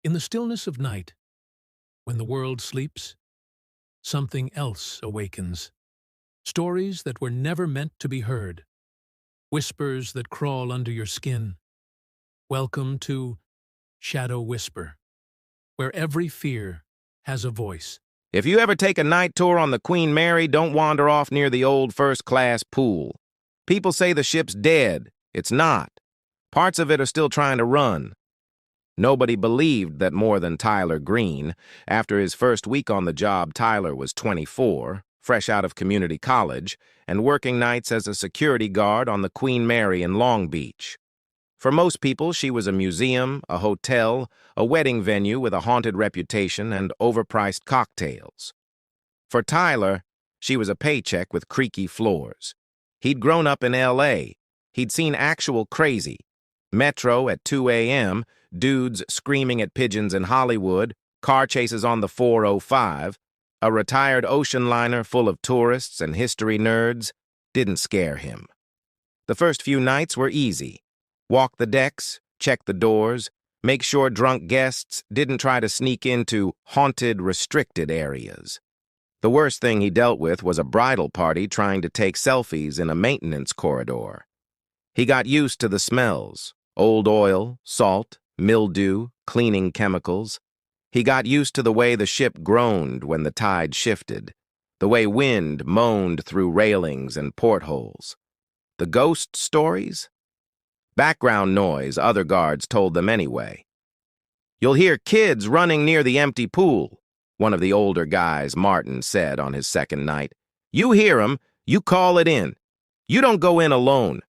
In the stillness of night, when the world sleeps, something else awakens. Stories that were never meant to be heard. Whispers that crawl under your skin. Welcome to Shadow Whisper, where every fear has a voice. If you ever take a night tour on the Queen Mary, don't wander off near the old first-class pool. People say the ship's dead. It's not. Parts of it are still trying to run. Nobody believed that more than Tyler Green. After his first week on the job, Tyler was 24, fresh out of community college, and working nights as a security guard on the Queen Mary in Long Beach. For most people, she was a museum, a hotel, a wedding venue with a haunted reputation and overpriced cocktails. For Tyler, she was a paycheck with creaky floors. He'd grown up in L.A. He'd seen actual crazy. Metro at 2 a.m., dudes screaming at pigeons in Hollywood, car chases on the 405, a retired ocean liner full of tourists and history nerds didn't scare him. The first few nights were easy. Walk the decks, check the doors, make sure drunk guests didn't try to sneak into haunted, restricted areas. The worst thing he dealt with was a bridal party trying to take selfies in a maintenance corridor. He got used to the smells, old oil, salt, mildew, cleaning chemicals. He got used to the way the ship groaned when the tide shifted, the way wind moaned through railings and portholes. The ghost stories? Background noise, other guards told them anyway. "You'll hear kids running near the empty pool," one of the older guys, Martin, said on his second night. "You hear 'em, you call it in. You don't go in alone."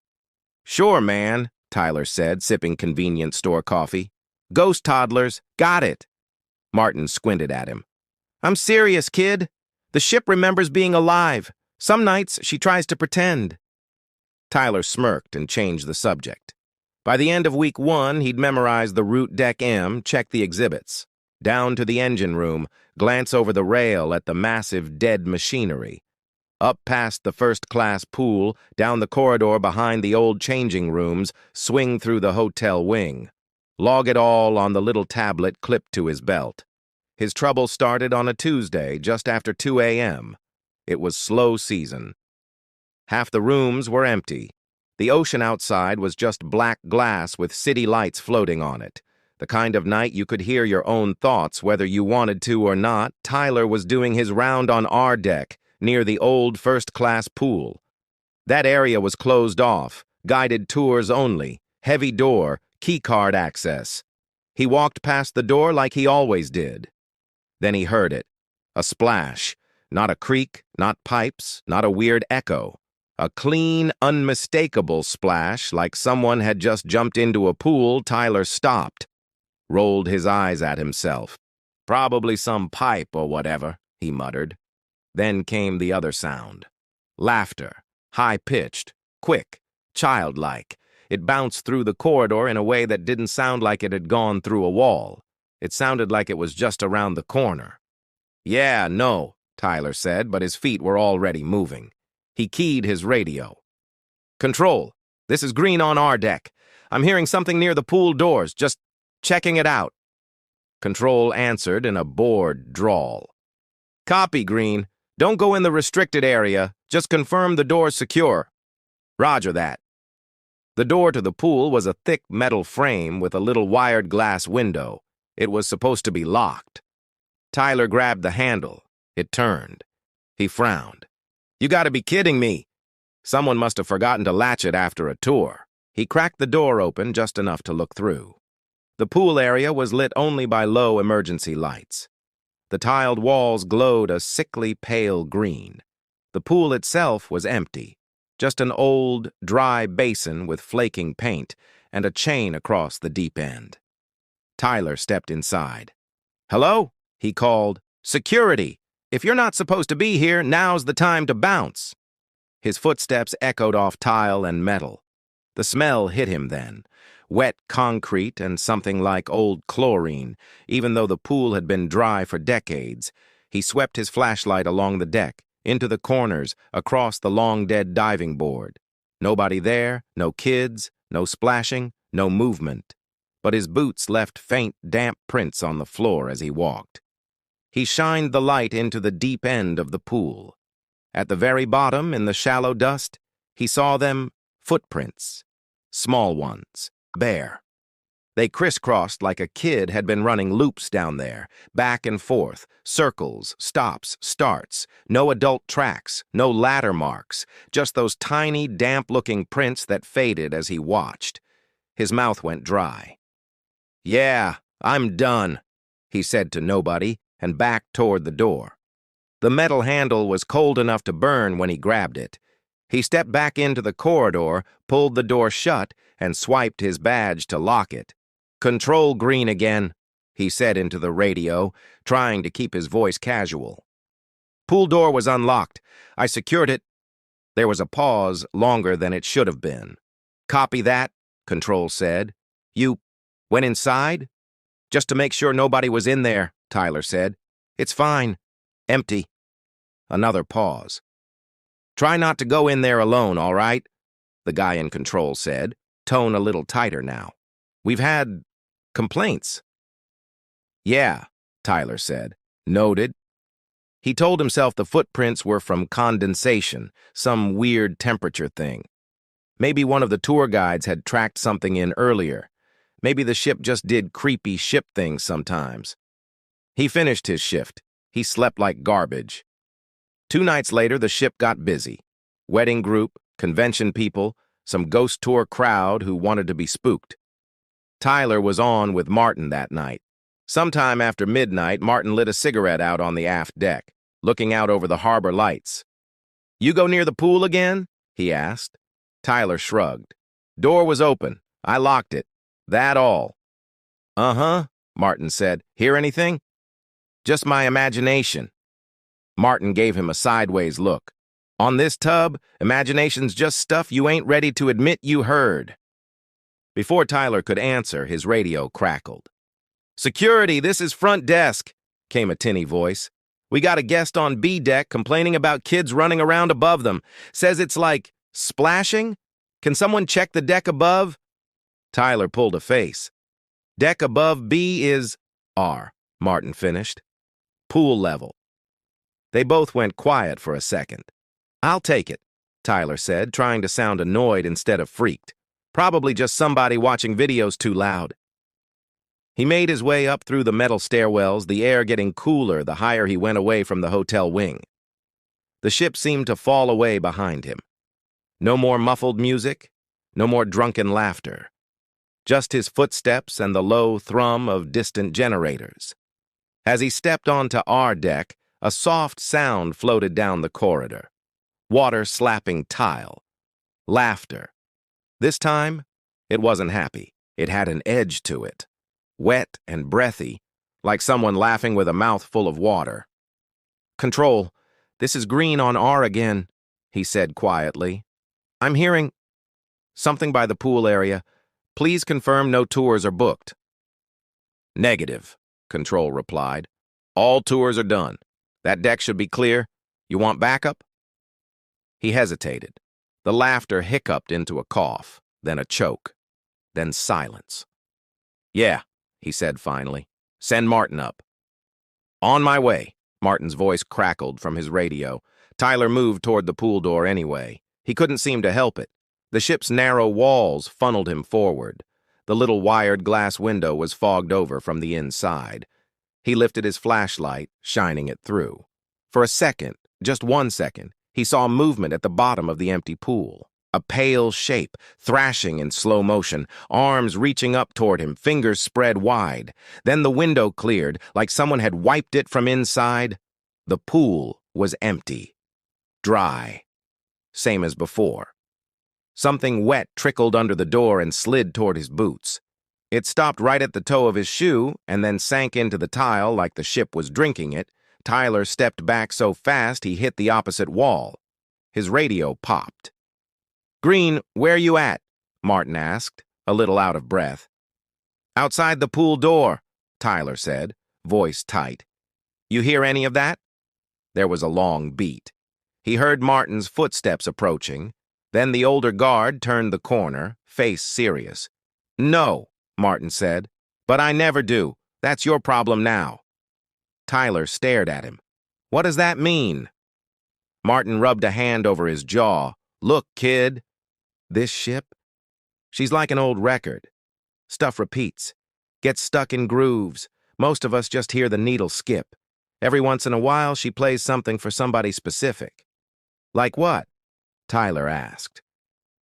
"Sure, man," Tyler said, sipping convenience store coffee. "Ghost toddlers, got it." Martin squinted at him. "I'm serious, kid. The ship remembers being alive. Some nights she tries to pretend." Tyler smirked and changed the subject. By the end of week 1, he'd memorized the route Deck M, check the exhibits. Down to the engine room, glance over the rail at the massive dead machinery. Up past the first-class pool, down the corridor behind the old changing rooms, swing through the hotel wing. Log it all on the little tablet clipped to his belt. His trouble started on a Tuesday, just after 2 a.m. It was slow season. Half the rooms were empty. The ocean outside was just black glass with city lights floating on it. The kind of night you could hear your own thoughts whether you wanted to or not. Tyler was doing his round on our deck, near the old first-class pool. That area was closed off, guided tours only, heavy door, keycard access. He walked past the door like he always did. Then he heard it. A splash. Not a creak, not pipes, not a weird echo. A clean, unmistakable splash, like someone had just jumped into a pool. Tyler stopped, rolled his eyes at himself. "Probably some pipe or whatever," he muttered. Then came the other sound. Laughter, high-pitched, quick, childlike. It bounced through the corridor in a way that didn't sound like it had gone through a wall. It sounded like it was just around the corner. "Yeah, no," Tyler said, but his feet were already moving. He keyed his radio. "Control, this is Green on our deck. I'm hearing something near the pool doors, just checking it out." Control answered in a bored drawl. "Copy, Green. Don't go in the restricted area. Just confirm the door's secure." "Roger that." The door to the pool was a thick metal frame with a little wired glass window. It was supposed to be locked. Tyler grabbed the handle. It turned. He frowned. "You gotta be kidding me." Someone must have forgotten to latch it after a tour. He cracked the door open just enough to look through. The pool area was lit only by low emergency lights. The tiled walls glowed a sickly pale green. The pool itself was empty, just an old, dry basin with flaking paint and a chain across the deep end. Tyler stepped inside. "Hello?" he called. "Security! If you're not supposed to be here, now's the time to bounce." His footsteps echoed off tile and metal. The smell hit him then. Wet concrete and something like old chlorine, even though the pool had been dry for decades. He swept his flashlight along the deck, into the corners, across the long-dead diving board. Nobody there, no kids, no splashing, no movement. but his boots left faint, damp prints on the floor as he walked. He shined the light into the deep end of the pool. At the very bottom, in the shallow dust, he saw them footprints, small ones, bare. They crisscrossed like a kid had been running loops down there, back and forth, circles, stops, starts, no adult tracks, no ladder marks, just those tiny, damp-looking prints that faded as he watched. His mouth went dry. "Yeah, I'm done," he said to nobody and backed toward the door. The metal handle was cold enough to burn when he grabbed it. He stepped back into the corridor, pulled the door shut, and swiped his badge to lock it. "Control green again," he said into the radio, trying to keep his voice casual. "Pool door was unlocked. I secured it." There was a pause longer than it should have been. "Copy that," Control said. "You went inside?" "Just to make sure nobody was in there," Tyler said. "It's fine. Empty." Another pause. "Try not to go in there alone, all right?" the guy in Control said, tone a little tighter now. "We've had complaints." "Yeah," Tyler said. "Noted." He told himself the footprints were from condensation, some weird temperature thing. Maybe one of the tour guides had tracked something in earlier. Maybe the ship just did creepy ship things sometimes. He finished his shift. He slept like garbage. 2 nights later, the ship got busy. Wedding group, convention people, some ghost tour crowd who wanted to be spooked. Tyler was on with Martin that night. Sometime after midnight, Martin lit a cigarette out on the aft deck, looking out over the harbor lights. "You go near the pool again?" he asked. Tyler shrugged. "Door was open. I locked it. That all." "Uh-huh," Martin said. "Hear anything?" "Just my imagination." Martin gave him a sideways look. "On this tub, imagination's just stuff you ain't ready to admit you heard." Before Tyler could answer, his radio crackled. "Security, this is front desk," came a tinny voice. "We got a guest on B deck complaining about kids running around above them. Says it's like splashing. Can someone check the deck above?" Tyler pulled a face. "Deck above B is R," Martin finished. "Pool level." They both went quiet for a second. "I'll take it," Tyler said, trying to sound annoyed instead of freaked. "Probably just somebody watching videos too loud." He made his way up through the metal stairwells, the air getting cooler the higher he went away from the hotel wing. The ship seemed to fall away behind him. No more muffled music, no more drunken laughter. Just his footsteps and the low thrum of distant generators. As he stepped onto our deck, a soft sound floated down the corridor. Water slapping tile. Laughter. This time, it wasn't happy. It had an edge to it. Wet and breathy, like someone laughing with a mouth full of water. "Control, this is green on R again," he said quietly. "I'm hearing something by the pool area. Please confirm no tours are booked." "Negative," Control replied. "All tours are done. That deck should be clear. You want backup?" He hesitated. The laughter hiccuped into a cough, then a choke, then silence. "Yeah," he said finally. "Send Martin up." "On my way," Martin's voice crackled from his radio. Tyler moved toward the pool door anyway. He couldn't seem to help it. The ship's narrow walls funneled him forward. The little wired glass window was fogged over from the inside. He lifted his flashlight, shining it through. For a second, just 1 second, he saw movement at the bottom of the empty pool. A pale shape, thrashing in slow motion, arms reaching up toward him, fingers spread wide. Then the window cleared, like someone had wiped it from inside. The pool was empty. Dry. Same as before. Something wet trickled under the door and slid toward his boots. It stopped right at the toe of his shoe and then sank into the tile like the ship was drinking it. Tyler stepped back so fast he hit the opposite wall. His radio popped. "Green, where you at?" Martin asked, a little out of breath. "Outside the pool door," Tyler said, voice tight. "You hear any of that?" There was a long beat. He heard Martin's footsteps approaching. Then the older guard turned the corner, face serious. "No," Martin said. But I never do. That's your problem now. Tyler stared at him. What does that mean? Martin rubbed a hand over his jaw. Look, kid. This ship? She's like an old record. Stuff repeats. Gets stuck in grooves. Most of us just hear the needle skip. Every once in a while, she plays something for somebody specific. Like what? Tyler asked.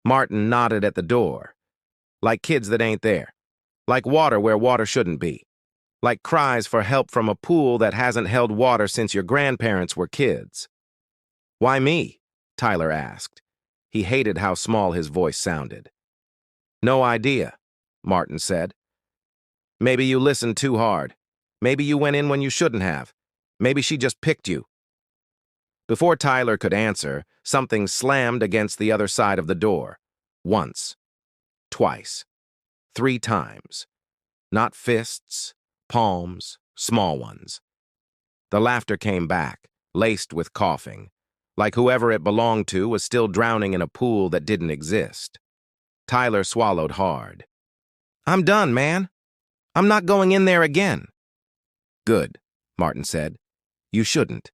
Martin nodded at the door. Like kids that ain't there. Like water where water shouldn't be. Like cries for help from a pool that hasn't held water since your grandparents were kids. Why me? Tyler asked. He hated how small his voice sounded. No idea, Martin said. Maybe you listened too hard. Maybe you went in when you shouldn't have. Maybe she just picked you. Before Tyler could answer, something slammed against the other side of the door. Once. Twice. 3 times. Not fists, palms, small ones. The laughter came back, laced with coughing, like whoever it belonged to was still drowning in a pool that didn't exist. Tyler swallowed hard. I'm done, man. I'm not going in there again. Good, Martin said. You shouldn't.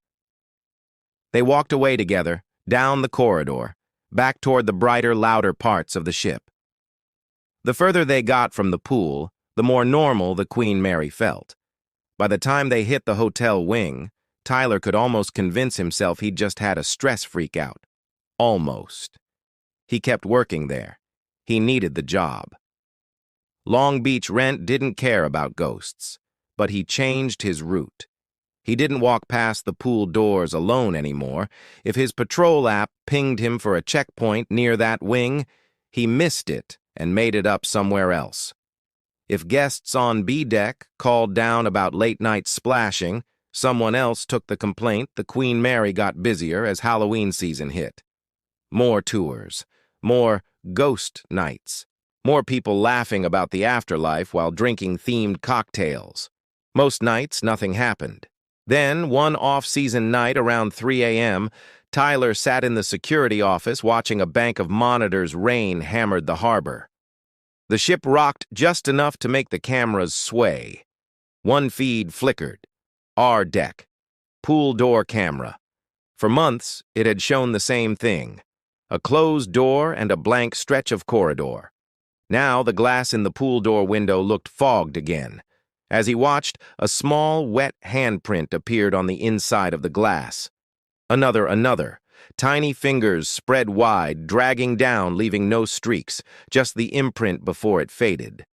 They walked away together, down the corridor, back toward the brighter, louder parts of the ship. The further they got from the pool, the more normal the Queen Mary felt. By the time they hit the hotel wing, Tyler could almost convince himself he'd just had a stress freak out. Almost. He kept working there. He needed the job. Long Beach Rent didn't care about ghosts, but he changed his route. He didn't walk past the pool doors alone anymore. If his patrol app pinged him for a checkpoint near that wing, he missed it and made it up somewhere else. If guests on B deck called down about late-night splashing, someone else took the complaint. The Queen Mary got busier as Halloween season hit. More tours, more ghost nights, more people laughing about the afterlife while drinking themed cocktails. Most nights, nothing happened. Then, one off-season night around 3 a.m., Tyler sat in the security office watching a bank of monitors. Rain hammered the harbor. The ship rocked just enough to make the cameras sway. One feed flickered. Our deck. Pool door camera. For months, it had shown the same thing. A closed door and a blank stretch of corridor. Now the glass in the pool door window looked fogged again. As he watched, a small, wet handprint appeared on the inside of the glass. Another. Tiny fingers spread wide, dragging down, leaving no streaks, just the imprint before it faded.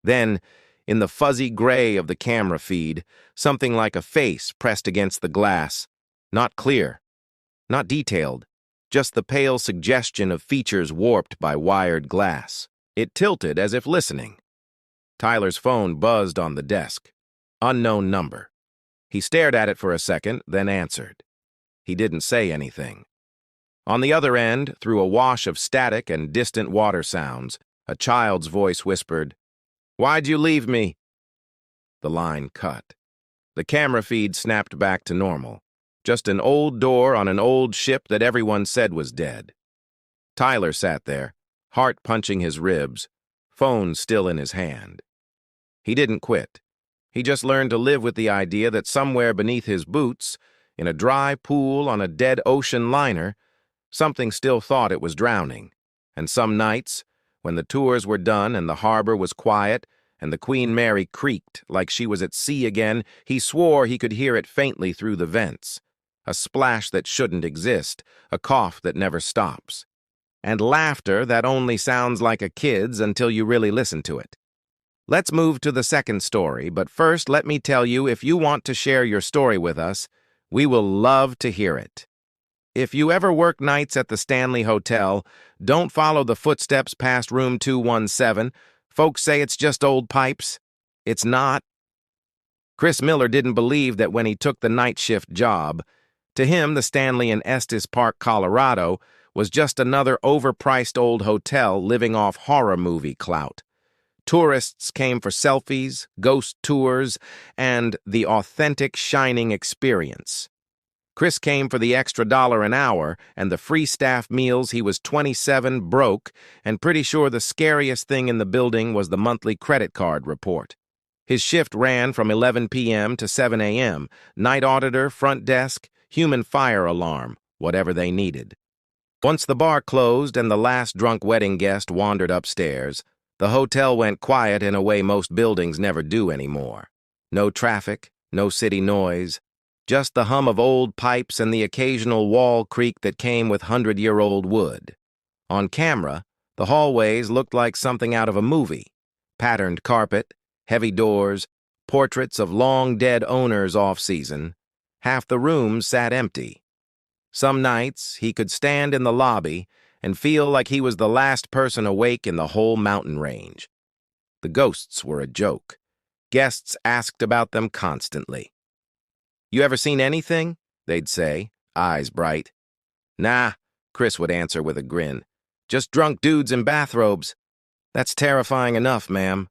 Then, in the fuzzy gray of the camera feed, something like a face pressed against the glass. Not clear, not detailed, just the pale suggestion of features warped by wired glass. It tilted as if listening. Tyler's phone buzzed on the desk. Unknown number. He stared at it for a second, then answered. He didn't say anything. On the other end, through a wash of static and distant water sounds, a child's voice whispered, "Why'd you leave me?" The line cut. The camera feed snapped back to normal. Just an old door on an old ship that everyone said was dead. Tyler sat there, heart punching his ribs, phone still in his hand. He didn't quit. He just learned to live with the idea that somewhere beneath his boots, in a dry pool on a dead ocean liner, something still thought it was drowning. And some nights, when the tours were done and the harbor was quiet and the Queen Mary creaked like she was at sea again, he swore he could hear it faintly through the vents. A splash that shouldn't exist, a cough that never stops. And laughter that only sounds like a kid's until you really listen to it. Let's move to the second story, but first let me tell you, if you want to share your story with us, we will love to hear it. If you ever work nights at the Stanley Hotel, don't follow the footsteps past room 217. Folks say it's just old pipes. It's not. Chris Miller didn't believe that when he took the night shift job. To him, the Stanley in Estes Park, Colorado, was just another overpriced old hotel living off horror movie clout. Tourists came for selfies, ghost tours, and the authentic Shining experience. Chris came for the extra $1 an hour and the free staff meals. He was 27, broke, and pretty sure the scariest thing in the building was the monthly credit card report. His shift ran from 11 p.m. to 7 a.m., night auditor, front desk, human fire alarm, whatever they needed. Once the bar closed and the last drunk wedding guest wandered upstairs, the hotel went quiet in a way most buildings never do anymore. No traffic, no city noise, just the hum of old pipes and the occasional wall creak that came with 100-year-old wood. On camera, the hallways looked like something out of a movie. Patterned carpet, heavy doors, portraits of long-dead owners off-season. Half the rooms sat empty. Some nights, he could stand in the lobby and feel like he was the last person awake in the whole mountain range. The ghosts were a joke. Guests asked about them constantly. "You ever seen anything?" they'd say, eyes bright. "Nah," Chris would answer with a grin. "Just drunk dudes in bathrobes." "That's terrifying enough, ma'am."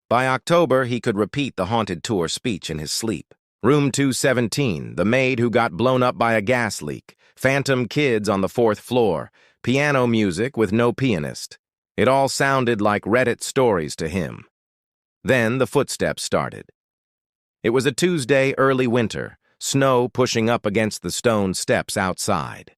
By October, he could repeat the haunted tour speech in his sleep. Room 217, the maid who got blown up by a gas leak, phantom kids on the 4th floor, piano music with no pianist. It all sounded like Reddit stories to him. Then the footsteps started. It was a Tuesday, early winter, snow pushing up against the stone steps outside.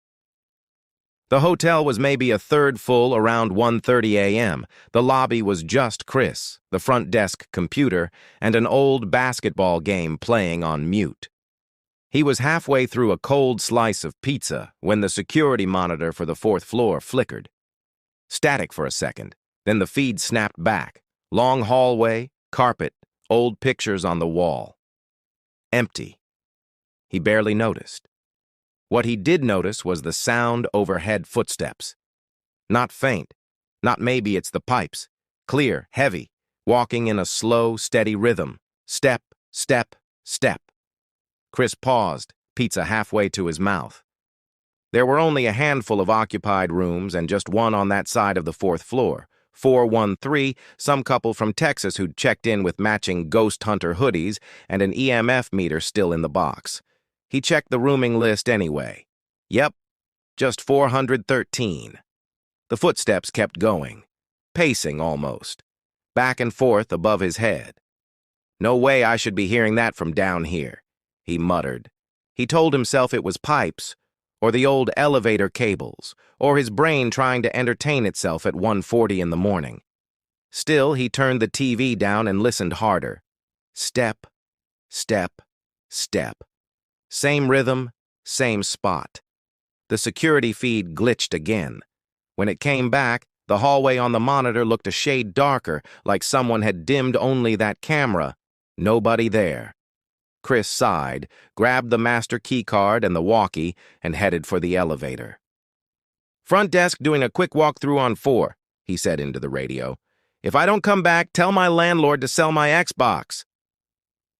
The hotel was maybe a third full around 1:30 a.m. The lobby was just Chris, the front desk computer, and an old basketball game playing on mute. He was halfway through a cold slice of pizza when the security monitor for the 4th floor flickered. Static for a second, then the feed snapped back. Long hallway, carpet, old pictures on the wall. Empty. He barely noticed. What he did notice was the sound overhead footsteps. Not faint, not maybe it's the pipes. Clear, heavy, walking in a slow, steady rhythm. Step, step, step. Chris paused, pizza halfway to his mouth. There were only a handful of occupied rooms and just one on that side of the 4th floor. 413, some couple from Texas who'd checked in with matching ghost hunter hoodies and an EMF meter still in the box. He checked the rooming list anyway. Yep, just 413. The footsteps kept going, pacing almost, back and forth above his head. "No way I should be hearing that from down here," he muttered. He told himself it was pipes, or the old elevator cables, or his brain trying to entertain itself at 1:40 in the morning. Still, he turned the TV down and listened harder. Step, step, step. Same rhythm, same spot. The security feed glitched again. When it came back, the hallway on the monitor looked a shade darker, like someone had dimmed only that camera. Nobody there. Chris sighed, grabbed the master keycard and the walkie, and headed for the elevator. "Front desk doing a quick walkthrough on 4, he said into the radio. "If I don't come back, tell my landlord to sell my Xbox."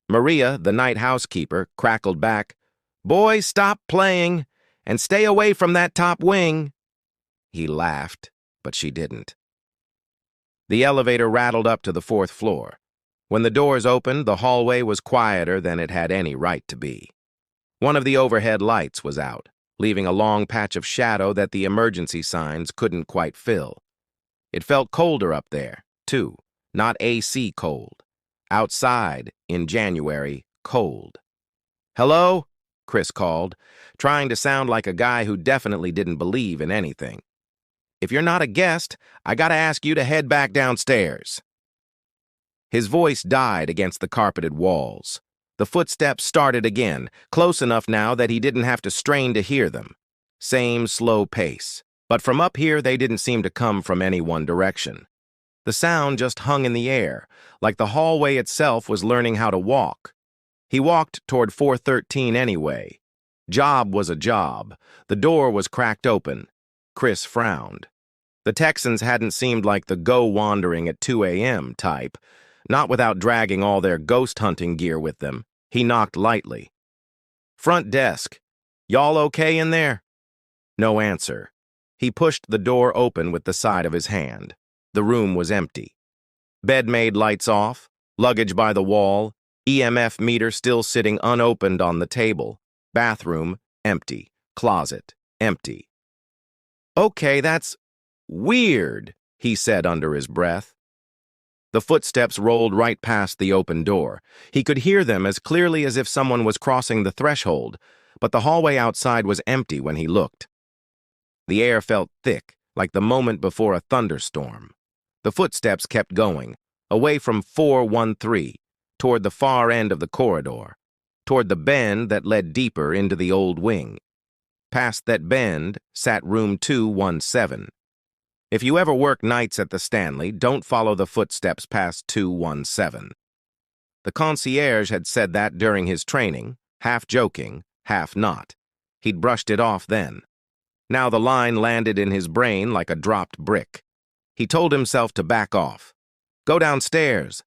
Maria, the night housekeeper, crackled back, "Boy, stop playing, and stay away from that top wing." He laughed, but she didn't. The elevator rattled up to the 4th floor. When the doors opened, the hallway was quieter than it had any right to be. One of the overhead lights was out, leaving a long patch of shadow that the emergency signs couldn't quite fill. It felt colder up there, too, not AC cold. Outside, in January, cold. "Hello?" Chris called, trying to sound like a guy who definitely didn't believe in anything. "If you're not a guest, I gotta ask you to head back downstairs." His voice died against the carpeted walls. The footsteps started again, close enough now that he didn't have to strain to hear them. Same slow pace, but from up here they didn't seem to come from any one direction. The sound just hung in the air, like the hallway itself was learning how to walk. He walked toward 413 anyway. Job was a job. The door was cracked open. Chris frowned. The Texans hadn't seemed like the go-wandering at 2 a.m. type, not without dragging all their ghost hunting gear with them. He knocked lightly. "Front desk. Y'all okay in there?" No answer. He pushed the door open with the side of his hand. The room was empty. Bed made lights off, luggage by the wall, EMF meter still sitting unopened on the table. Bathroom, empty. Closet, empty. Okay, that's weird, he said under his breath. The footsteps rolled right past the open door. He could hear them as clearly as if someone was crossing the threshold, but the hallway outside was empty when he looked. The air felt thick, like the moment before a thunderstorm. The footsteps kept going, away from 413, toward the far end of the corridor, toward the bend that led deeper into the old wing. Past that bend sat room 217. If you ever work nights at the Stanley, don't follow the footsteps past 217. The concierge had said that during his training, half joking, half not. He'd brushed it off then. Now the line landed in his brain like a dropped brick. He told himself to back off. Go downstairs.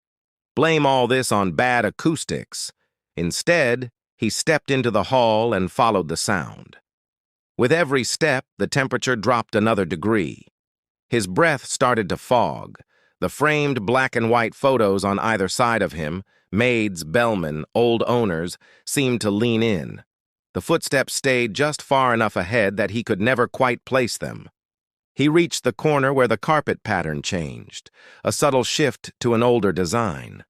Blame all this on bad acoustics. Instead, he stepped into the hall and followed the sound. With every step, the temperature dropped another degree. His breath started to fog. The framed black and white photos on either side of him, maids, bellmen, old owners, seemed to lean in. The footsteps stayed just far enough ahead that he could never quite place them. He reached the corner where the carpet pattern changed, a subtle shift to an older design.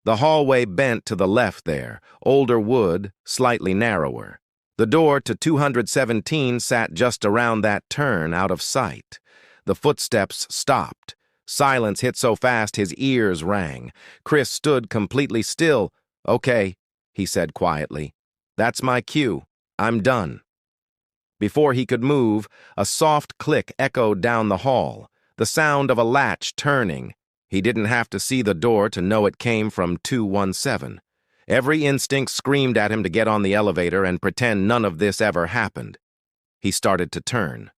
The hallway bent to the left there, older wood, slightly narrower. The door to 217 sat just around that turn, out of sight. The footsteps stopped. Silence hit so fast his ears rang. Chris stood completely still. Okay, he said quietly. That's my cue. I'm done. Before he could move, a soft click echoed down the hall, the sound of a latch turning. He didn't have to see the door to know it came from 217. Every instinct screamed at him to get on the elevator and pretend none of this ever happened. He started to turn.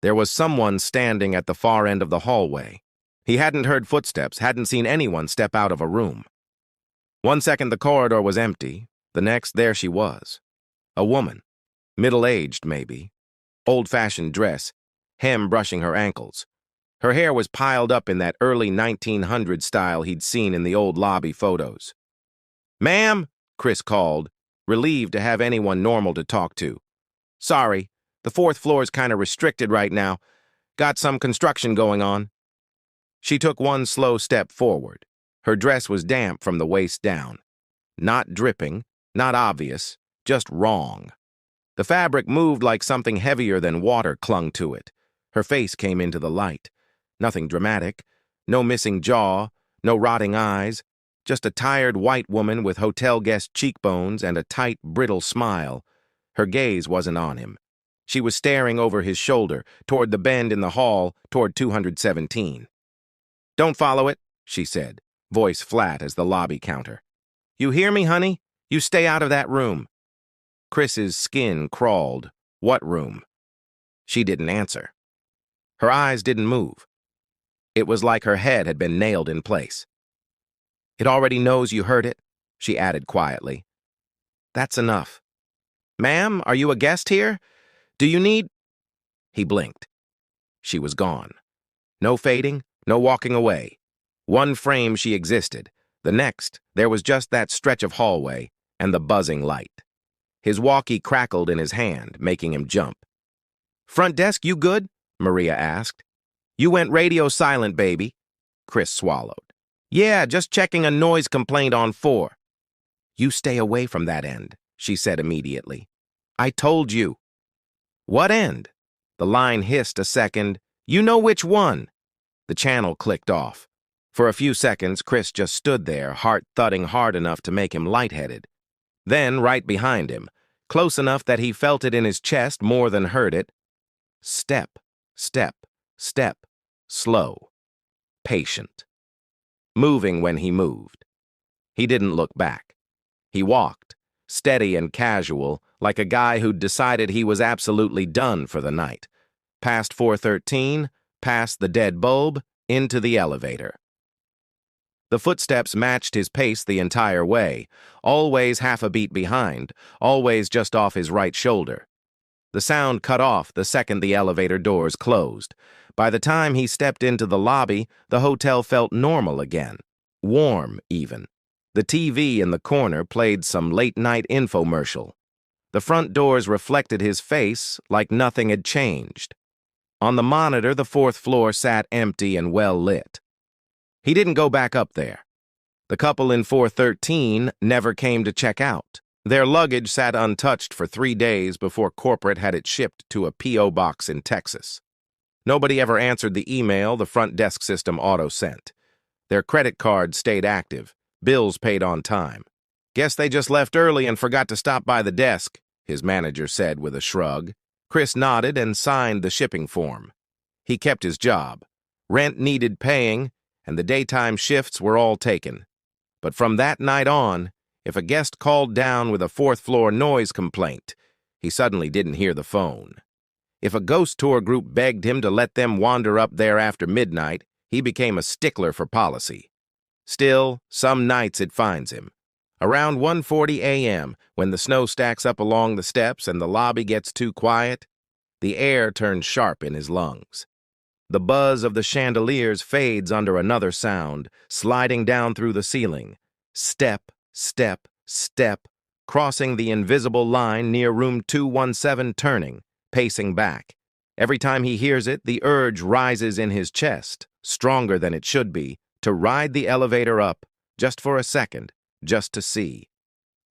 There was someone standing at the far end of the hallway. He hadn't heard footsteps, hadn't seen anyone step out of a room. 1 second the corridor was empty, the next there she was. A woman, middle-aged maybe, old-fashioned dress, hem brushing her ankles. Her hair was piled up in that early 1900 style he'd seen in the old lobby photos. "Ma'am," Chris called, relieved to have anyone normal to talk to. "Sorry, the 4th floor's kind of restricted right now. Got some construction going on." She took one slow step forward. Her dress was damp from the waist down. Not dripping, not obvious, just wrong. The fabric moved like something heavier than water clung to it. Her face came into the light. Nothing dramatic. No missing jaw, no rotting eyes. Just a tired white woman with hotel guest cheekbones and a tight, brittle smile. Her gaze wasn't on him. She was staring over his shoulder, toward the bend in the hall, toward 217. "Don't follow it," she said, voice flat as the lobby counter. "You hear me, honey? You stay out of that room." Chris's skin crawled. What room? She didn't answer. Her eyes didn't move. It was like her head had been nailed in place. "It already knows you heard it," she added quietly. "That's enough. Ma'am, are you a guest here? Do you need—" He blinked. She was gone. No fading, no walking away. One frame she existed. The next, there was just that stretch of hallway and the buzzing light. His walkie crackled in his hand, making him jump. "Front desk, you good?" Maria asked. "You went radio silent, baby." Chris swallowed. "Yeah, just checking a noise complaint on 4. "You stay away from that end," she said immediately. "I told you." "What end?" The line hissed a second. "You know which one." The channel clicked off. For a few seconds, Chris just stood there, heart thudding hard enough to make him lightheaded. Then, right behind him, close enough that he felt it in his chest more than heard it, step, step, step, slow, patient. Moving when he moved. He didn't look back. He walked, steady and casual, like a guy who'd decided he was absolutely done for the night. Past 413, past the dead bulb, into the elevator. The footsteps matched his pace the entire way, always half a beat behind, always just off his right shoulder. The sound cut off the second the elevator doors closed. By the time he stepped into the lobby, the hotel felt normal again. Warm, even. The TV in the corner played some late-night infomercial. The front doors reflected his face like nothing had changed. On the monitor, the fourth floor sat empty and well lit. He didn't go back up there. The couple in 413 never came to check out. Their luggage sat untouched for 3 days before corporate had it shipped to a P.O. box in Texas. Nobody ever answered the email the front desk system auto-sent. Their credit cards stayed active, bills paid on time. "Guess they just left early and forgot to stop by the desk," his manager said with a shrug. Chris nodded and signed the shipping form. He kept his job. Rent needed paying, and the daytime shifts were all taken. But from that night on, if a guest called down with a fourth-floor noise complaint, he suddenly didn't hear the phone. If a ghost tour group begged him to let them wander up there after midnight, he became a stickler for policy. Still, some nights it finds him. Around 1:40 a.m., when the snow stacks up along the steps and the lobby gets too quiet, the air turns sharp in his lungs. The buzz of the chandeliers fades under another sound, sliding down through the ceiling. Step, step, step, crossing the invisible line near room 217 turning, pacing back. Every time he hears it, the urge rises in his chest, stronger than it should be, to ride the elevator up, just for a second, just to see.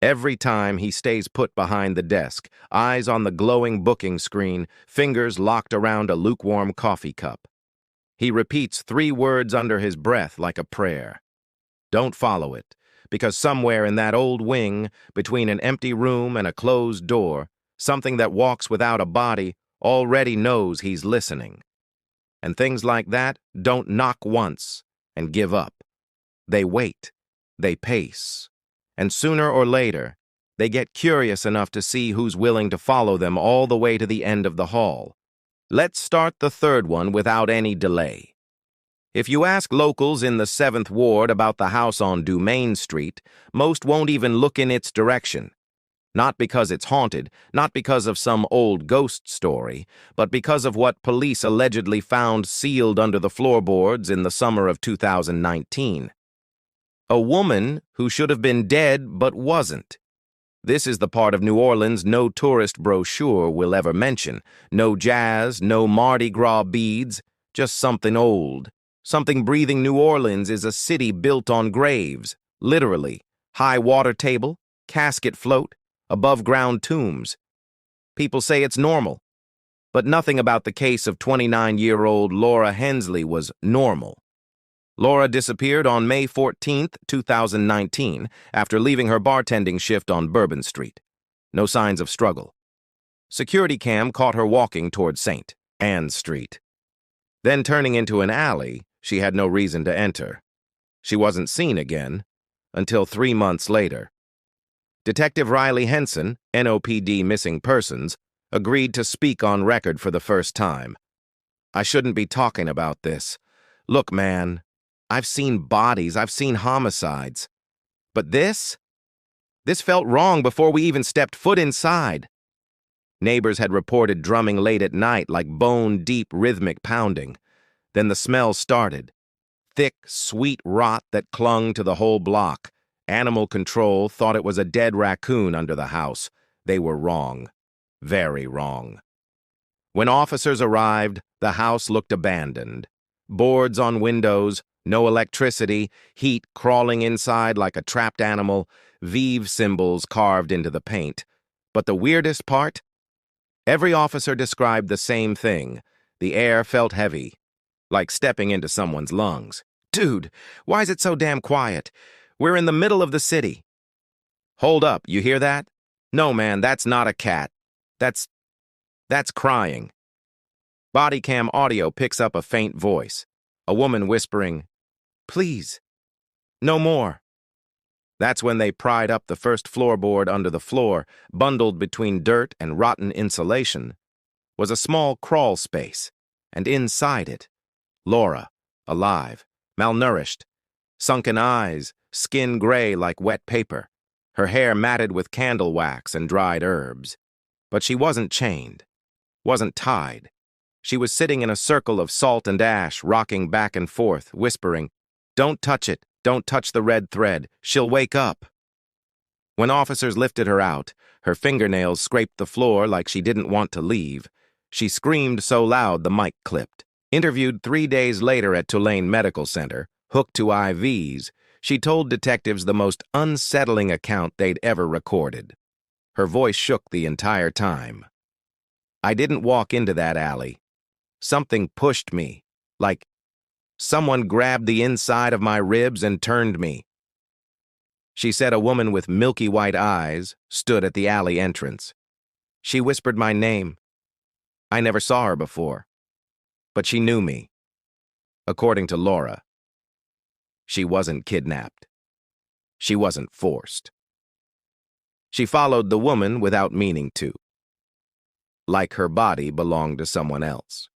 Every time he stays put behind the desk, eyes on the glowing booking screen, fingers locked around a lukewarm coffee cup. He repeats 3 words under his breath like a prayer. Don't follow it, because somewhere in that old wing, between an empty room and a closed door, something that walks without a body already knows he's listening. And things like that don't knock once and give up. They wait, they pace, and sooner or later, they get curious enough to see who's willing to follow them all the way to the end of the hall. Let's start the third one without any delay. If you ask locals in the 7th Ward about the house on Dumaine Street, most won't even look in its direction. Not because it's haunted, not because of some old ghost story, but because of what police allegedly found sealed under the floorboards in the summer of 2019. A woman who should have been dead but wasn't. This is the part of New Orleans no tourist brochure will ever mention. No jazz, no Mardi Gras beads, just something old. Something breathing. New Orleans is a city built on graves, literally. High water table, casket float, above-ground tombs. People say it's normal, but nothing about the case of 29-year-old Laura Hensley was normal. Laura disappeared on May 14, 2019, after leaving her bartending shift on Bourbon Street. No signs of struggle. Security cam caught her walking toward St. Anne Street. Then turning into an alley she had no reason to enter. She wasn't seen again until 3 months later. Detective Riley Henson, NOPD Missing Persons, agreed to speak on record for the first time. "I shouldn't be talking about this. Look, man, I've seen bodies, I've seen homicides. But this felt wrong before we even stepped foot inside." Neighbors had reported drumming late at night like bone-deep rhythmic pounding. Then the smell started. Thick, sweet rot that clung to the whole block. Animal control thought it was a dead raccoon under the house. They were wrong. Very wrong. When officers arrived, the house looked abandoned. Boards on windows, no electricity, heat crawling inside like a trapped animal, Vive symbols carved into the paint. But the weirdest part? Every officer described the same thing. The air felt heavy, like stepping into someone's lungs. "Dude, why is it so damn quiet? We're in the middle of the city." "Hold up, you hear that? No, man, that's not a cat. That's crying." Body cam audio picks up a faint voice. A woman whispering, "Please, no more." That's when they pried up the first floorboard under the floor, bundled between dirt and rotten insulation, was a small crawl space, and inside it, Laura, alive, malnourished, sunken eyes, skin gray like wet paper, her hair matted with candle wax and dried herbs. But she wasn't chained, wasn't tied. She was sitting in a circle of salt and ash, rocking back and forth, whispering, "Don't touch it. Don't touch the red thread. She'll wake up." When officers lifted her out, her fingernails scraped the floor like she didn't want to leave. She screamed so loud the mic clipped. Interviewed 3 days later at Dumaine Medical Center, hooked to IVs, she told detectives the most unsettling account they'd ever recorded. Her voice shook the entire time. "I didn't walk into that alley. Something pushed me, like someone grabbed the inside of my ribs and turned me." She said a woman with milky white eyes stood at the alley entrance. She whispered my name. I never saw her before, but she knew me. According to Laura, she wasn't kidnapped. She wasn't forced. She followed the woman without meaning to, like her body belonged to someone else.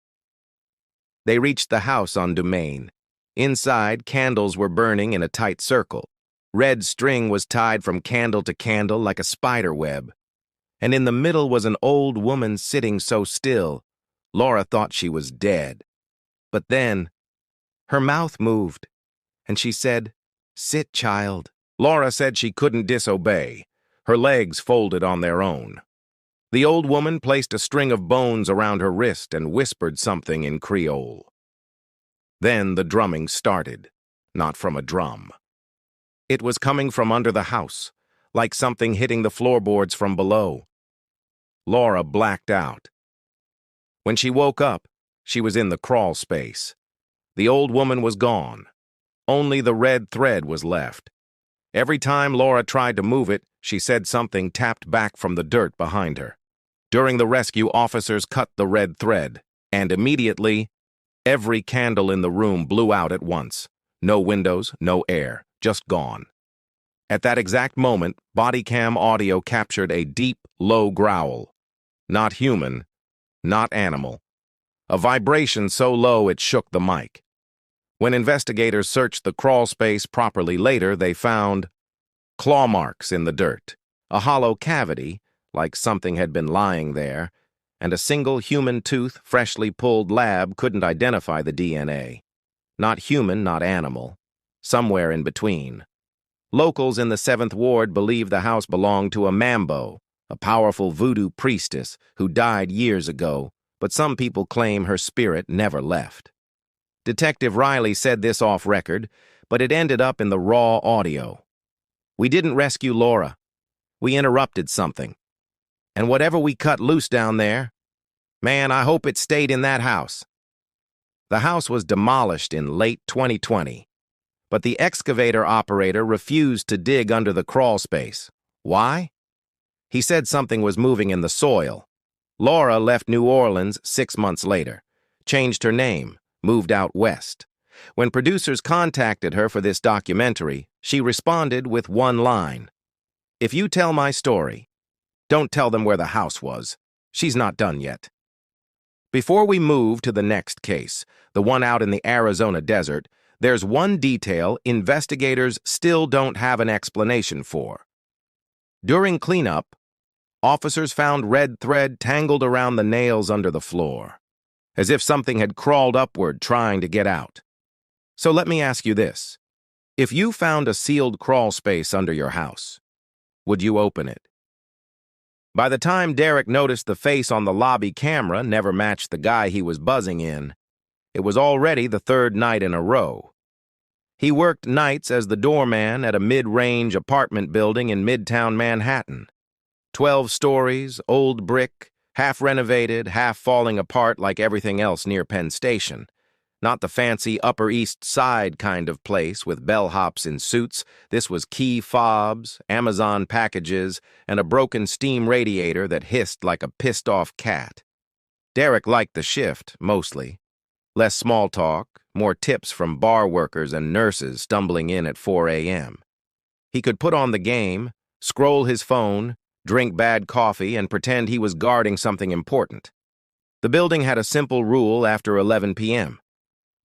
They reached the house on Dumaine. Inside, candles were burning in a tight circle. Red string was tied from candle to candle like a spider web. And in the middle was an old woman sitting so still, Laura thought she was dead. But then, her mouth moved, and she said, "Sit, child." Laura said she couldn't disobey. Her legs folded on their own. The old woman placed a string of bones around her wrist and whispered something in Creole. Then the drumming started, not from a drum. It was coming from under the house, like something hitting the floorboards from below. Laura blacked out. When she woke up, she was in the crawl space. The old woman was gone. Only the red thread was left. Every time Laura tried to move it, she said something tapped back from the dirt behind her. During the rescue, officers cut the red thread, and immediately, every candle in the room blew out at once. No windows, no air, just gone. At that exact moment, body cam audio captured a deep, low growl. Not human, not animal. A vibration so low it shook the mic. When investigators searched the crawl space properly later, they found claw marks in the dirt, a hollow cavity, like something had been lying there, and a single human tooth freshly pulled. Lab couldn't identify the DNA. Not human, not animal. Somewhere in between. Locals in the 7th Ward believe the house belonged to a Mambo, a powerful voodoo priestess who died years ago, but some people claim her spirit never left. Detective Riley said this off record, but it ended up in the raw audio. "We didn't rescue Laura. We interrupted something. And whatever we cut loose down there, man, I hope it stayed in that house." The house was demolished in late 2020, but the excavator operator refused to dig under the crawl space. Why? He said something was moving in the soil. Laura left New Orleans 6 months later, changed her name, moved out west. When producers contacted her for this documentary, she responded with one line: "If you tell my story, don't tell them where the house was. She's not done yet." Before we move to the next case, the one out in the Arizona desert, there's one detail investigators still don't have an explanation for. During cleanup, officers found red thread tangled around the nails under the floor, as if something had crawled upward trying to get out. So let me ask you this. If you found a sealed crawl space under your house, would you open it? By the time Derek noticed the face on the lobby camera never matched the guy he was buzzing in, it was already the 3rd night in a row. He worked nights as the doorman at a mid-range apartment building in Midtown Manhattan. 12 stories, old brick, half renovated, half falling apart like everything else near Penn Station. Not the fancy Upper East Side kind of place with bellhops in suits. This was key fobs, Amazon packages, and a broken steam radiator that hissed like a pissed-off cat. Derek liked the shift, mostly. Less small talk, more tips from bar workers and nurses stumbling in at 4 a.m. He could put on the game, scroll his phone, drink bad coffee, and pretend he was guarding something important. The building had a simple rule after 11 p.m.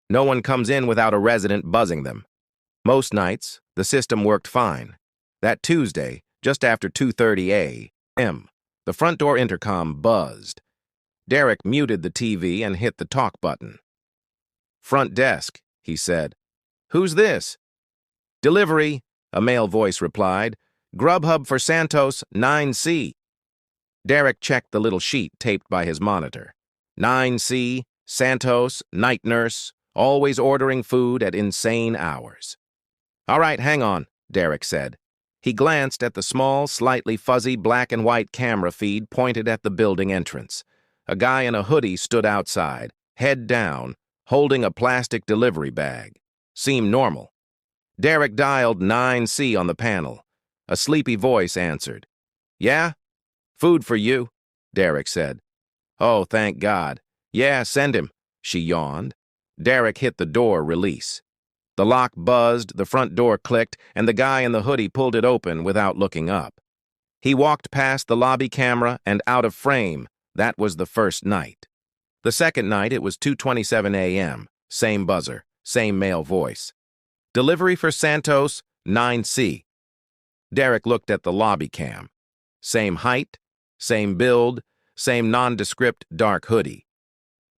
No one comes in without a resident buzzing them. Most nights, the system worked fine. That Tuesday, just after 2:30 a.m., the front door intercom buzzed. Derek muted the TV and hit the talk button. "Front desk," he said. "Who's this?" "Delivery," a male voice replied. Grubhub for Santos, 9C. Derek checked the little sheet taped by his monitor. 9C, Santos, night nurse, always ordering food at insane hours. All right, hang on, Derek said. He glanced at the small, slightly fuzzy black and white camera feed pointed at the building entrance. A guy in a hoodie stood outside, head down, holding a plastic delivery bag. Seemed normal. Derek dialed 9C on the panel. A sleepy voice answered. Yeah? Food for you, Derek said. Oh, thank God. Yeah, send him, she yawned. Derek hit the door release. The lock buzzed, the front door clicked, and the guy in the hoodie pulled it open without looking up. He walked past the lobby camera and out of frame. That was the first night. The second night, it was 2:27 a.m. Same buzzer, same male voice. Delivery for Santos, 9C. Derek looked at the lobby cam. Same height, same build, same nondescript dark hoodie.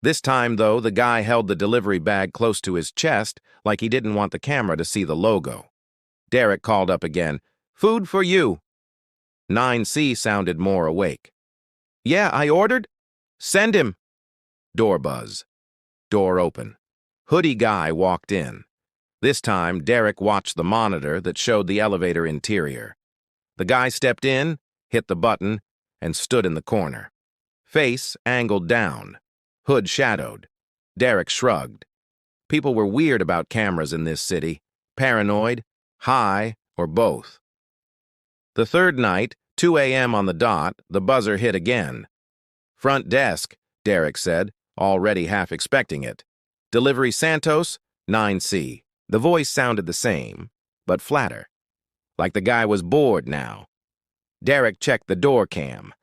This time, though, the guy held the delivery bag close to his chest like he didn't want the camera to see the logo. Derek called up again, Food for you. 9C sounded more awake. Yeah, I ordered? Send him. Door buzz. Door open. Hoodie guy walked in. This time, Derek watched the monitor that showed the elevator interior. The guy stepped in, hit the button, and stood in the corner. Face angled down. Hood shadowed. Derek shrugged. People were weird about cameras in this city. Paranoid, high, or both. The third night, 2 a.m. on the dot, the buzzer hit again. Front desk, Derek said, already half expecting it. Delivery Santos, 9C. The voice sounded the same, but flatter. Like the guy was bored now. Derek checked the door cam.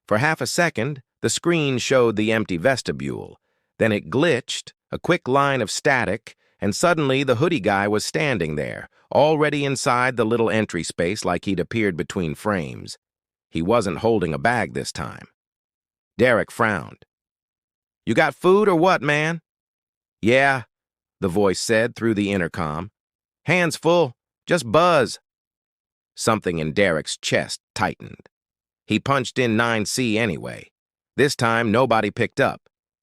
For half a second, the screen showed the empty vestibule. Then it glitched, a quick line of static, and suddenly the hoodie guy was standing there, already inside the little entry space like he'd appeared between frames. He wasn't holding a bag this time. Derek frowned. You got food or what, man? Yeah, the voice said through the intercom. Hands full, just buzz. Something in Derek's chest tightened. He punched in 9C anyway. This time, nobody picked up.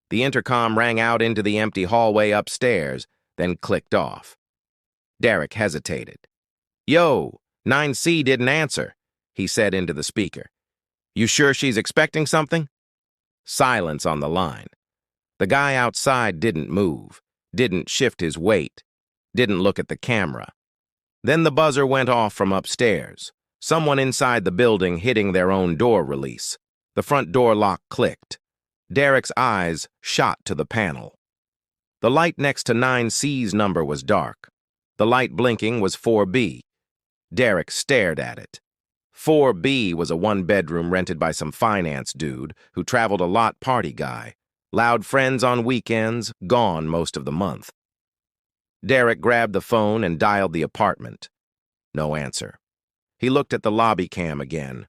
The intercom rang out into the empty hallway upstairs, then clicked off. Derek hesitated. Yo, 9C didn't answer, he said into the speaker. You sure she's expecting something? Silence on the line. The guy outside didn't move, didn't shift his weight, didn't look at the camera. Then the buzzer went off from upstairs. Someone inside the building hitting their own door release. The front door lock clicked. Derek's eyes shot to the panel. The light next to 9C's number was dark. The light blinking was 4B. Derek stared at it. 4B was a one-bedroom rented by some finance dude who traveled a lot party guy. Loud friends on weekends, gone most of the month. Derek grabbed the phone and dialed the apartment. No answer. He looked at the lobby cam again.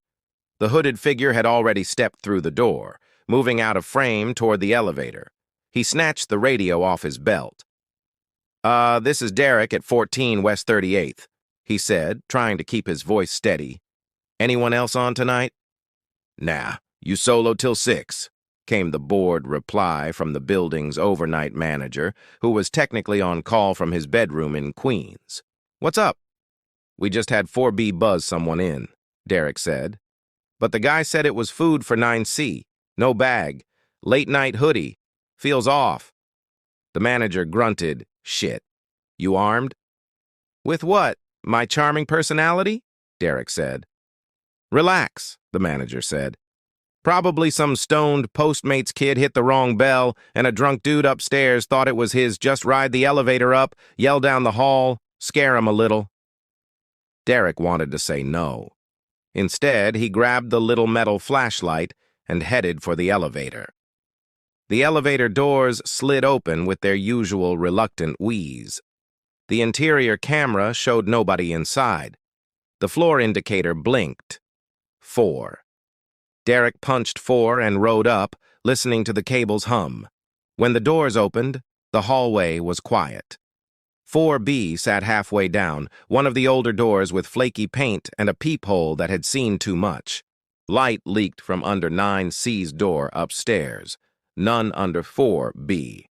The hooded figure had already stepped through the door, moving out of frame toward the elevator. He snatched the radio off his belt. This is Derek at 14 West 38th, he said, trying to keep his voice steady. Anyone else on tonight? Nah, you solo till 6, came the bored reply from the building's overnight manager, who was technically on call from his bedroom in Queens. What's up? We just had 4B buzz someone in, Derek said. But the guy said it was food for 9C. No bag. Late night hoodie. Feels off. The manager grunted, Shit. You armed? With what? My charming personality? Derek said. Relax, the manager said. Probably some stoned Postmates kid hit the wrong bell, and a drunk dude upstairs thought it was his just ride the elevator up, yell down the hall, scare him a little. Derek wanted to say no. Instead, he grabbed the little metal flashlight and headed for the elevator. The elevator doors slid open with their usual reluctant wheeze. The interior camera showed nobody inside. The floor indicator blinked. 4. Derek punched 4 and rode up, listening to the cables hum. When the doors opened, the hallway was quiet. 4B sat halfway down, one of the older doors with flaky paint and a peephole that had seen too much. Light leaked from under 9C's door upstairs, none under 4B.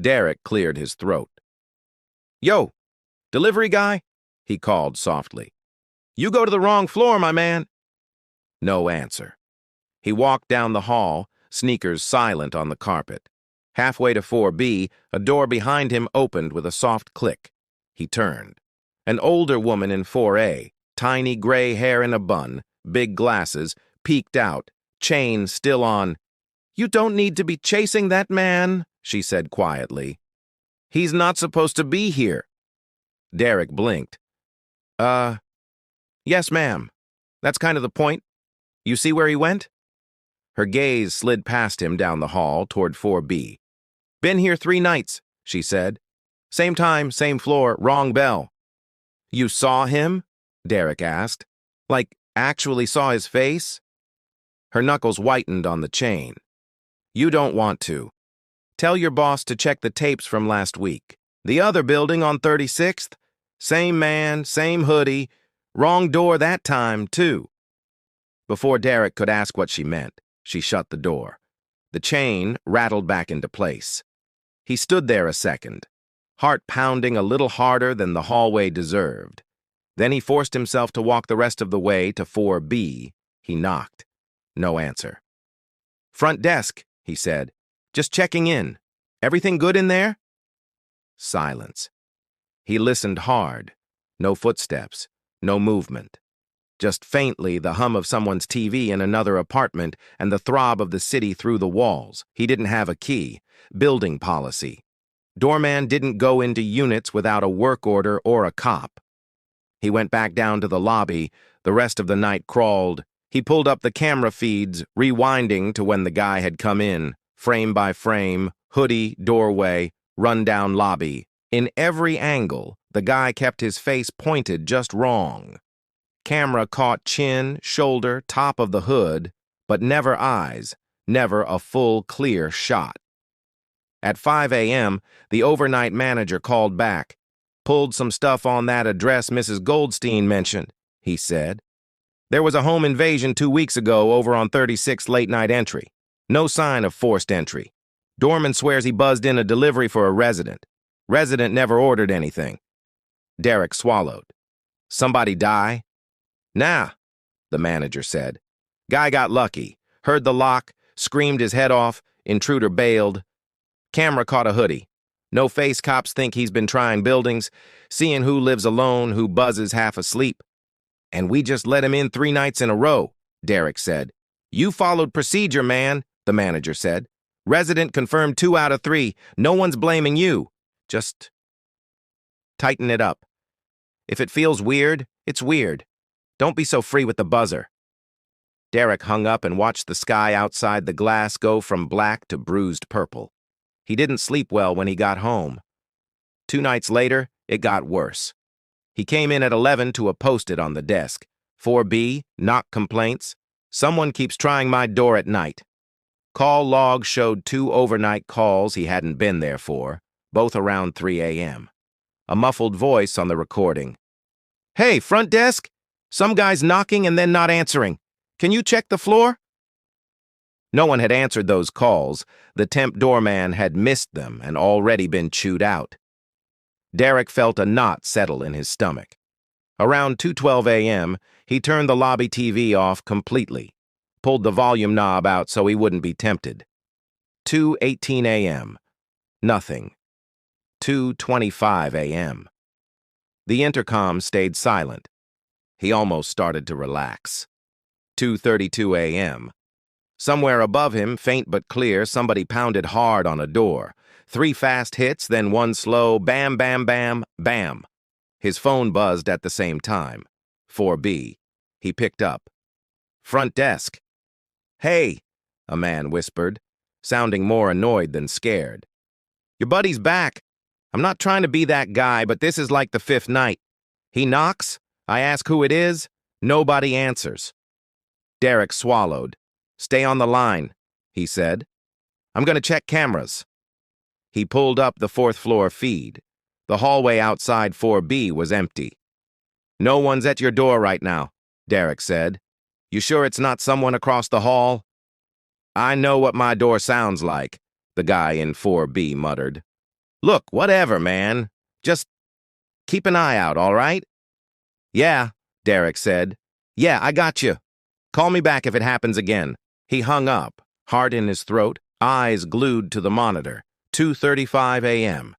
Derek cleared his throat. "Yo, delivery guy?" he called softly. "You go to the wrong floor, my man." No answer. He walked down the hall, sneakers silent on the carpet. Halfway to 4B, a door behind him opened with a soft click. He turned. An older woman in 4A, tiny gray hair in a bun, big glasses, peeked out, chain still on. "You don't need to be chasing that man," she said quietly. "He's not supposed to be here." Derek blinked. Yes, ma'am. That's kind of the point. You see where he went?" Her gaze slid past him down the hall toward 4B. "Been here 3 nights, she said. Same time, same floor, wrong bell." "You saw him?" Derek asked. "Like, actually saw his face?" Her knuckles whitened on the chain. "You don't want to. Tell your boss to check the tapes from last week. The other building on 36th? Same man, same hoodie. Wrong door that time, too." Before Derek could ask what she meant, she shut the door. The chain rattled back into place. He stood there a second, heart pounding a little harder than the hallway deserved. Then he forced himself to walk the rest of the way to 4B. He knocked. No answer. "Front desk," he said. "Just checking in. Everything good in there?" Silence. He listened hard. No footsteps, no movement. Just faintly the hum of someone's TV in another apartment and the throb of the city through the walls. He didn't have a key. Building policy. Doorman didn't go into units without a work order or a cop. He went back down to the lobby. The rest of the night crawled. He pulled up the camera feeds, rewinding to when the guy had come in, frame by frame, hoodie, doorway, rundown lobby. In every angle, the guy kept his face pointed just wrong. Camera caught chin, shoulder, top of the hood, but never eyes, never a full, clear shot. At 5 a.m., the overnight manager called back. "Pulled some stuff on that address Mrs. Goldstein mentioned," he said. "There was a home invasion 2 weeks ago over on 36th late-night entry. No sign of forced entry. Doorman swears he buzzed in a delivery for a resident. Resident never ordered anything." Derek swallowed. "Somebody die?" "Nah," the manager said. "Guy got lucky. Heard the lock, screamed his head off, intruder bailed. Camera caught a hoodie. No face cops think he's been trying buildings, seeing who lives alone, who buzzes half asleep. And we just let him in 3 nights in a row," Derek said. "You followed procedure, man," the manager said. "Resident confirmed 2 out of 3. No one's blaming you. Just tighten it up. If it feels weird, it's weird. Don't be so free with the buzzer." Derek hung up and watched the sky outside the glass go from black to bruised purple. He didn't sleep well when he got home. 2 nights later, it got worse. He came in at 11 to a post-it on the desk. 4B, knock complaints. Someone keeps trying my door at night. Call log showed 2 overnight calls he hadn't been there for, both around 3 a.m. A muffled voice on the recording. "Hey, front desk? Some guy's knocking and then not answering. Can you check the floor?" No one had answered those calls. The temp doorman had missed them and already been chewed out. Derek felt a knot settle in his stomach. Around 2:12 a.m., he turned the lobby TV off completely, pulled the volume knob out so he wouldn't be tempted. 2:18 a.m. Nothing. 2:25 a.m. The intercom stayed silent. He almost started to relax. 2:32 a.m. Somewhere above him, faint but clear, somebody pounded hard on a door. 3 fast hits, then 1 slow bam, bam, bam, bam. His phone buzzed at the same time. 4B. He picked up. "Front desk." "Hey," a man whispered, sounding more annoyed than scared. "Your buddy's back. I'm not trying to be that guy, but this is like the 5th night. He knocks, I ask who it is, nobody answers." Derek swallowed. "Stay on the line," he said. "I'm going to check cameras." He pulled up the 4th floor feed. The hallway outside 4B was empty. "No one's at your door right now," Derek said. "You sure it's not someone across the hall?" "I know what my door sounds like," the guy in 4B muttered. "Look, whatever, man. Just keep an eye out, all right?" "Yeah," Derek said. "Yeah, I got you. Call me back if it happens again." He hung up, heart in his throat, eyes glued to the monitor. 2:35 a.m.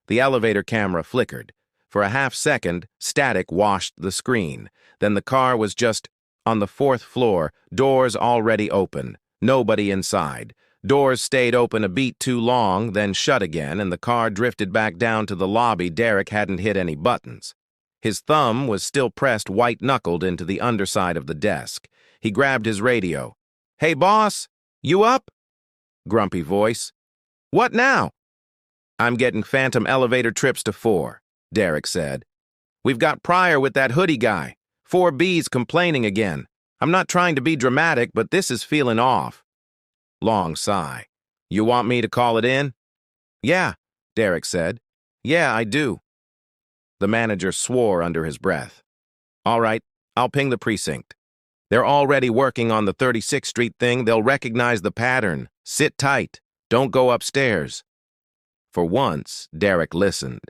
The elevator camera flickered. For a half-second, static washed the screen. Then the car was just on the 4th floor, doors already open. Nobody inside. Doors stayed open a beat too long, then shut again, and the car drifted back down to the lobby. Derek hadn't hit any buttons. His thumb was still pressed white-knuckled into the underside of the desk. He grabbed his radio. "Hey, boss, you up?" Grumpy voice. "What now?" "I'm getting phantom elevator trips to 4, Derek said. "We've got Pryor with that hoodie guy. 4B's complaining again. I'm not trying to be dramatic, but this is feeling off." Long sigh. "You want me to call it in?" "Yeah," Derek said. "Yeah, I do." The manager swore under his breath. "All right, I'll ping the precinct. They're already working on the 36th Street thing. They'll recognize the pattern. Sit tight. Don't go upstairs." For once, Derek listened.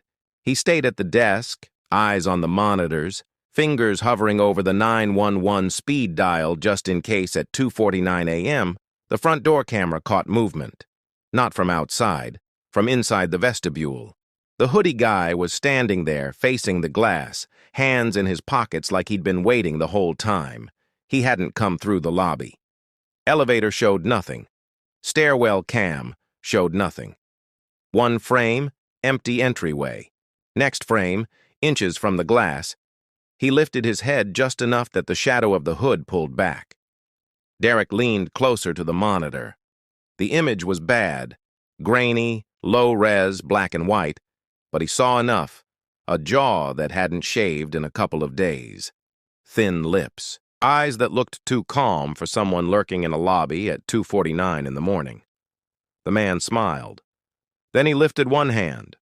He stayed at the desk, eyes on the monitors, fingers hovering over the 911 speed dial just in case at 2:49 a.m., the front door camera caught movement. Not from outside, from inside the vestibule. The hoodie guy was standing there, facing the glass, hands in his pockets like he'd been waiting the whole time. He hadn't come through the lobby. Elevator showed nothing. Stairwell cam showed nothing. One frame, empty entryway. Next frame, inches from the glass. He lifted his head just enough that the shadow of the hood pulled back. Derek leaned closer to the monitor. The image was bad, grainy, low-res, black and white, but he saw enough. A jaw that hadn't shaved in a couple of days. Thin lips. Eyes that looked too calm for someone lurking in a lobby at 2:49 in the morning. The man smiled. Then he lifted one hand,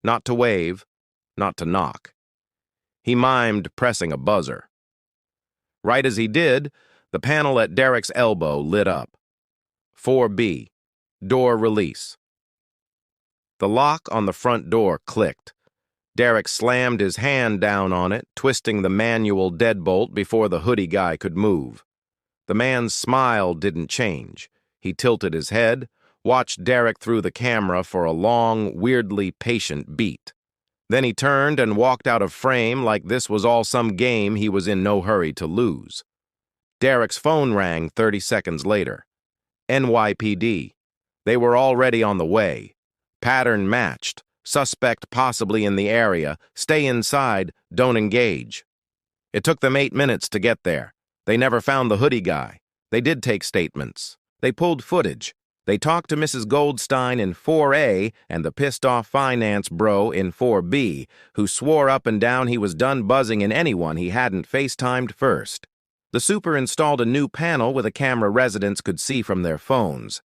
not to wave, not to knock. He mimed pressing a buzzer. Right as he did, the panel at Derek's elbow lit up. 4B, door release. The lock on the front door clicked. Derek slammed his hand down on it, twisting the manual deadbolt before the hoodie guy could move. The man's smile didn't change. He tilted his head, watched Derek through the camera for a long, weirdly patient beat. Then he turned and walked out of frame like this was all some game he was in no hurry to lose. Derek's phone rang 30 seconds later. NYPD. They were already on the way. Pattern matched. Suspect possibly in the area. Stay inside. Don't engage. It took them 8 minutes to get there. They never found the hoodie guy. They did take statements. They pulled footage. They talked to Mrs. Goldstein in 4A and the pissed-off finance bro in 4B, who swore up and down he was done buzzing in anyone he hadn't FaceTimed first. The super installed a new panel with a camera residents could see from their phones.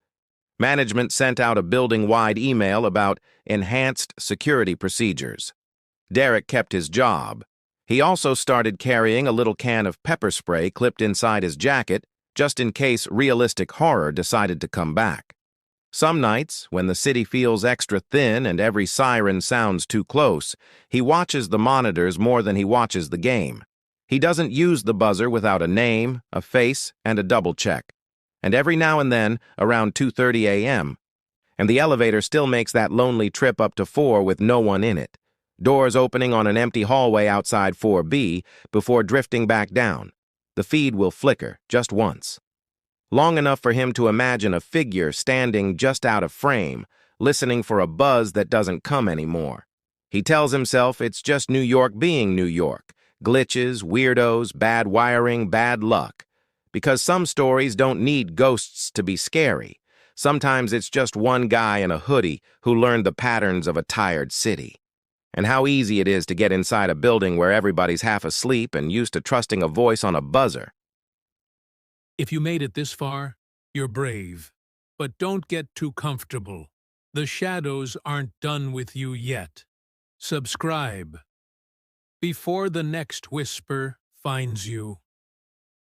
Management sent out a building-wide email about enhanced security procedures. Derek kept his job. He also started carrying a little can of pepper spray clipped inside his jacket, just in case realistic horror decided to come back. Some nights, when the city feels extra thin and every siren sounds too close, he watches the monitors more than he watches the game. He doesn't use the buzzer without a name, a face, and a double check. And every now and then, around 2:30 a.m., and the elevator still makes that lonely trip up to 4 with no one in it, doors opening on an empty hallway outside 4B before drifting back down. The feed will flicker just once. Long enough for him to imagine a figure standing just out of frame, listening for a buzz that doesn't come anymore. He tells himself it's just New York being New York. Glitches, weirdos, bad wiring, bad luck. Because some stories don't need ghosts to be scary. Sometimes it's just one guy in a hoodie who learned the patterns of a tired city. And how easy it is to get inside a building where everybody's half asleep and used to trusting a voice on a buzzer. If you made it this far, you're brave. But don't get too comfortable. The shadows aren't done with you yet. subscribe before the next whisper finds you.